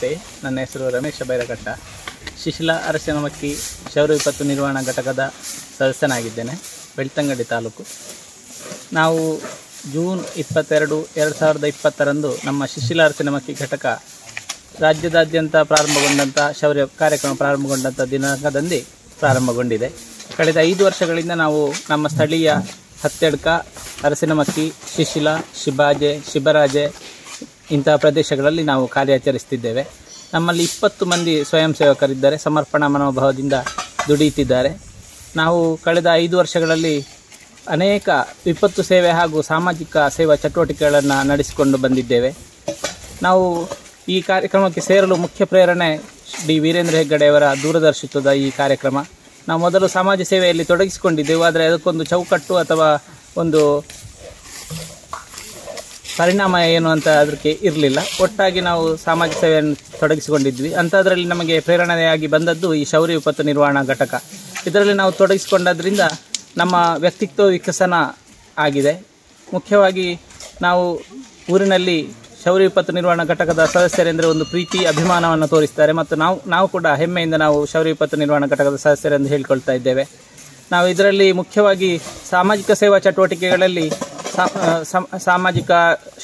ನಮಸ್ತೆ. ನನ್ನ ಹೆಸರು ರಮೇಶ ಬೈರಘಟ್ಟ. ಶಿಶಿಲ ಅರಸಿನಮಕ್ಕಿ ಶೌರ್ಯ ವಿಪತ್ತು ನಿರ್ವಹಣಾ ಘಟಕದ ಸದಸ್ಯನಾಗಿದ್ದೇನೆ, ಬೆಳ್ತಂಗಡಿ ತಾಲೂಕು. ನಾವು ಜೂನ್ 22, 2020 ನಮ್ಮ ಶಿಶಿಲ ಅರಸಿನಮಕ್ಕಿ ಘಟಕ ರಾಜ್ಯದಾದ್ಯಂತ ಪ್ರಾರಂಭಗೊಂಡಂಥ ಶೌರ್ಯ ಕಾರ್ಯಕ್ರಮ ಪ್ರಾರಂಭಗೊಂಡಂಥ ದಿನಾಂಕದಂದೇ ಪ್ರಾರಂಭಗೊಂಡಿದೆ. ಕಳೆದ 5 ವರ್ಷಗಳಿಂದ ನಾವು ನಮ್ಮ ಸ್ಥಳೀಯ ಹತ್ತೆಡ್ಕ, ಅರಸಿನಮಕ್ಕಿ, ಶಿಶಿಲ, ಶಿಬಾಜೆ, ಶಿಬರಾಜೆ ಇಂತಹ ಪ್ರದೇಶಗಳಲ್ಲಿ ನಾವು ಕಾರ್ಯಾಚರಿಸುತ್ತಿದ್ದೇವೆ. ನಮ್ಮಲ್ಲಿ 20 ಮಂದಿ ಸ್ವಯಂ ಸೇವಕರಿದ್ದಾರೆ, ಸಮರ್ಪಣಾ ಮನೋಭಾವದಿಂದ ದುಡಿಯುತ್ತಿದ್ದಾರೆ. ನಾವು ಕಳೆದ 5 ವರ್ಷಗಳಲ್ಲಿ ಅನೇಕ ವಿಪತ್ತು ಸೇವೆ ಹಾಗೂ ಸಾಮಾಜಿಕ ಸೇವಾ ಚಟುವಟಿಕೆಗಳನ್ನು ನಡೆಸಿಕೊಂಡು ಬಂದಿದ್ದೇವೆ. ನಾವು ಈ ಕಾರ್ಯಕ್ರಮಕ್ಕೆ ಸೇರಲು ಮುಖ್ಯ ಪ್ರೇರಣೆ ಡಿ ವೀರೇಂದ್ರ ಹೆಗ್ಗಡೆಯವರ ದೂರದರ್ಶಿತ್ವದ ಈ ಕಾರ್ಯಕ್ರಮ. ನಾವು ಮೊದಲು ಸಮಾಜ ಸೇವೆಯಲ್ಲಿ ತೊಡಗಿಸಿಕೊಂಡಿದ್ದೆವು, ಆದರೆ ಅದಕ್ಕೊಂದು ಚೌಕಟ್ಟು ಅಥವಾ ಒಂದು ಪರಿಣಾಮ ಏನು ಅಂತ ಅದಕ್ಕೆ ಇರಲಿಲ್ಲ. ಒಟ್ಟಾಗಿ ನಾವು ಸಮಾಜ ಸೇವೆಯನ್ನು ತೊಡಗಿಸಿಕೊಂಡಿದ್ವಿ. ಅಂಥದ್ರಲ್ಲಿ ನಮಗೆ ಪ್ರೇರಣೆಯಾಗಿ ಬಂದದ್ದು ಈ ಶೌರ್ಯ ವಿಪತ್ತು ನಿರ್ವಹಣಾ ಘಟಕ. ಇದರಲ್ಲಿ ನಾವು ತೊಡಗಿಸಿಕೊಂಡದ್ರಿಂದ ನಮ್ಮ ವ್ಯಕ್ತಿತ್ವ ವಿಕಸನ ಆಗಿದೆ. ಮುಖ್ಯವಾಗಿ ನಾವು ಊರಿನಲ್ಲಿ ಶೌರ್ಯ ವಿಪತ್ತು ನಿರ್ವಹಣಾ ಘಟಕದ ಸದಸ್ಯರೆಂದರೆ ಒಂದು ಪ್ರೀತಿ, ಅಭಿಮಾನವನ್ನು ತೋರಿಸ್ತಾರೆ ಮತ್ತು ನಾವು ಕೂಡ ಹೆಮ್ಮೆಯಿಂದ ನಾವು ಶೌರ್ಯ ವಿಪತ್ತು ನಿರ್ವಹಣಾ ಘಟಕದ ಸದಸ್ಯರೆಂದು ಹೇಳಿಕೊಳ್ತಾ ಇದ್ದೇವೆ. ನಾವು ಇದರಲ್ಲಿ ಮುಖ್ಯವಾಗಿ ಸಾಮಾಜಿಕ ಸೇವಾ ಚಟುವಟಿಕೆಗಳಲ್ಲಿ ಸಾಮಾಜಿಕ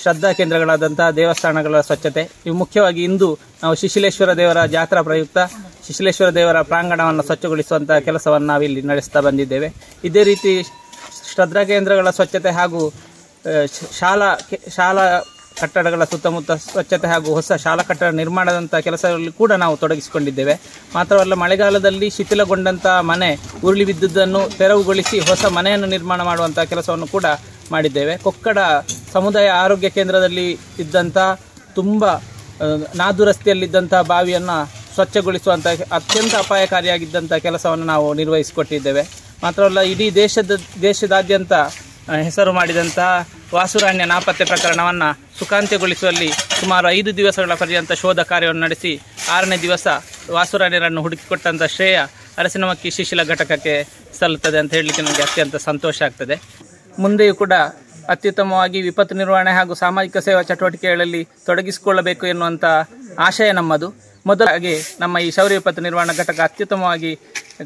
ಶ್ರದ್ಧಾ ಕೇಂದ್ರಗಳಾದಂಥ ದೇವಸ್ಥಾನಗಳ ಸ್ವಚ್ಛತೆ, ಇವು ಮುಖ್ಯವಾಗಿ ಇಂದು ನಾವು ಶಿಶಿಲೇಶ್ವರ ದೇವರ ಜಾತ್ರಾ ಪ್ರಯುಕ್ತ ಶಿಶಿಲೇಶ್ವರ ದೇವರ ಪ್ರಾಂಗಣವನ್ನು ಸ್ವಚ್ಛಗೊಳಿಸುವಂಥ ಕೆಲಸವನ್ನು ನಾವಿಲ್ಲಿ ನಡೆಸ್ತಾ ಬಂದಿದ್ದೇವೆ. ಇದೇ ರೀತಿ ಶ್ರದ್ಧಾ ಕೇಂದ್ರಗಳ ಸ್ವಚ್ಛತೆ ಹಾಗೂ ಶಾಲಾ ಕಟ್ಟಡಗಳ ಸುತ್ತಮುತ್ತ ಸ್ವಚ್ಛತೆ ಹಾಗೂ ಹೊಸ ಶಾಲಾ ಕಟ್ಟಡ ನಿರ್ಮಾಣದಂಥ ಕೆಲಸಗಳಲ್ಲಿ ಕೂಡ ನಾವು ತೊಡಗಿಸಿಕೊಂಡಿದ್ದೇವೆ. ಮಾತ್ರವಲ್ಲ, ಮಳೆಗಾಲದಲ್ಲಿ ಶಿಥಿಲಗೊಂಡಂಥ ಮನೆ ಉರುಳಿ ಬಿದ್ದುದನ್ನು ತೆರವುಗೊಳಿಸಿ ಹೊಸ ಮನೆಯನ್ನು ನಿರ್ಮಾಣ ಮಾಡುವಂಥ ಕೆಲಸವನ್ನು ಕೂಡ ಮಾಡಿದ್ದೇವೆ. ಕೊಕ್ಕಡ ಸಮುದಾಯ ಆರೋಗ್ಯ ಕೇಂದ್ರದಲ್ಲಿ ಇದ್ದಂಥ ತುಂಬ ನಾದು ರಸ್ತೆಯಲ್ಲಿದ್ದಂಥ ಬಾವಿಯನ್ನು ಸ್ವಚ್ಛಗೊಳಿಸುವಂಥ ಅತ್ಯಂತ ಅಪಾಯಕಾರಿಯಾಗಿದ್ದಂಥ ಕೆಲಸವನ್ನು ನಾವು ನಿರ್ವಹಿಸಿಕೊಟ್ಟಿದ್ದೇವೆ. ಮಾತ್ರವಲ್ಲ, ಇಡೀ ದೇಶದಾದ್ಯಂತ ಹೆಸರು ಮಾಡಿದಂಥ ವಾಸುರಾಣ್ಯ ನಾಪತ್ತೆ ಪ್ರಕರಣವನ್ನು ಸುಖಾಂತ್ಯಗೊಳಿಸುವಲ್ಲಿ ಸುಮಾರು 5 ದಿವಸಗಳ ಪರ್ಯಂತ ಶೋಧ ಕಾರ್ಯವನ್ನು ನಡೆಸಿ 6ನೇ ದಿವಸ ವಾಸುರಾಣ್ಯರನ್ನು ಹುಡುಕಿಕೊಟ್ಟಂಥ ಶ್ರೇಯ ಅರಸಿನಮಕ್ಕಿ ಶಿಶಿಲ ಘಟಕಕ್ಕೆ ಸಲ್ಲುತ್ತದೆ ಅಂತ ಹೇಳಲಿಕ್ಕೆ ನಮಗೆ ಅತ್ಯಂತ ಸಂತೋಷ ಆಗ್ತದೆ. ಮುಂದೆಯೂ ಕೂಡ ಅತ್ಯುತ್ತಮವಾಗಿ ವಿಪತ್ತು ನಿರ್ವಹಣೆ ಹಾಗೂ ಸಾಮಾಜಿಕ ಸೇವಾ ಚಟುವಟಿಕೆಗಳಲ್ಲಿ ತೊಡಗಿಸಿಕೊಳ್ಳಬೇಕು ಎನ್ನುವಂಥ ಆಶಯ ನಮ್ಮದು. ಮೊದಲಾಗಿ ನಮ್ಮ ಈ ಶೌರ್ಯ ವಿಪತ್ತು ನಿರ್ವಹಣಾ ಘಟಕ ಅತ್ಯುತ್ತಮವಾಗಿ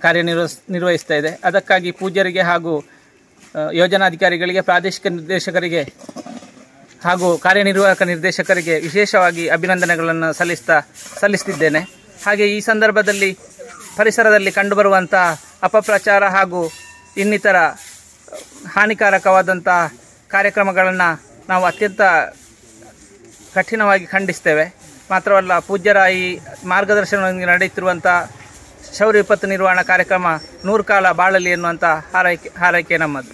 ಕಾರ್ಯನಿರ್ವಹಿಸ್ತಾ ಇದೆ. ಅದಕ್ಕಾಗಿ ಪೂಜ್ಯರಿಗೆ ಹಾಗೂ ಯೋಜನಾಧಿಕಾರಿಗಳಿಗೆ, ಪ್ರಾದೇಶಿಕ ನಿರ್ದೇಶಕರಿಗೆ ಹಾಗೂ ಕಾರ್ಯನಿರ್ವಾಹಕ ನಿರ್ದೇಶಕರಿಗೆ ವಿಶೇಷವಾಗಿ ಅಭಿನಂದನೆಗಳನ್ನು ಸಲ್ಲಿಸ್ತಿದ್ದೇನೆ. ಹಾಗೆ ಈ ಸಂದರ್ಭದಲ್ಲಿ ಪರಿಸರದಲ್ಲಿ ಕಂಡುಬರುವಂಥ ಅಪಪ್ರಚಾರ ಹಾಗೂ ಇನ್ನಿತರ ಹಾನಿಕಾರಕವಾದಂಥ ಕಾರ್ಯಕ್ರಮಗಳನ್ನು ನಾವು ಅತ್ಯಂತ ಕಠಿಣವಾಗಿ ಖಂಡಿಸ್ತೇವೆ. ಮಾತ್ರವಲ್ಲ, ಪೂಜ್ಯರ ಈ ಮಾರ್ಗದರ್ಶನದೊಂದಿಗೆ ನಡೆಯುತ್ತಿರುವಂಥ ಶೌರ್ಯ ವಿಪತ್ತು ನಿರ್ವಹಣಾ ಕಾರ್ಯಕ್ರಮ 100 ಕಾಲ ಬಾಳಲಿ ಎನ್ನುವಂಥ ಹಾರೈಕೆ ನಮ್ಮದು.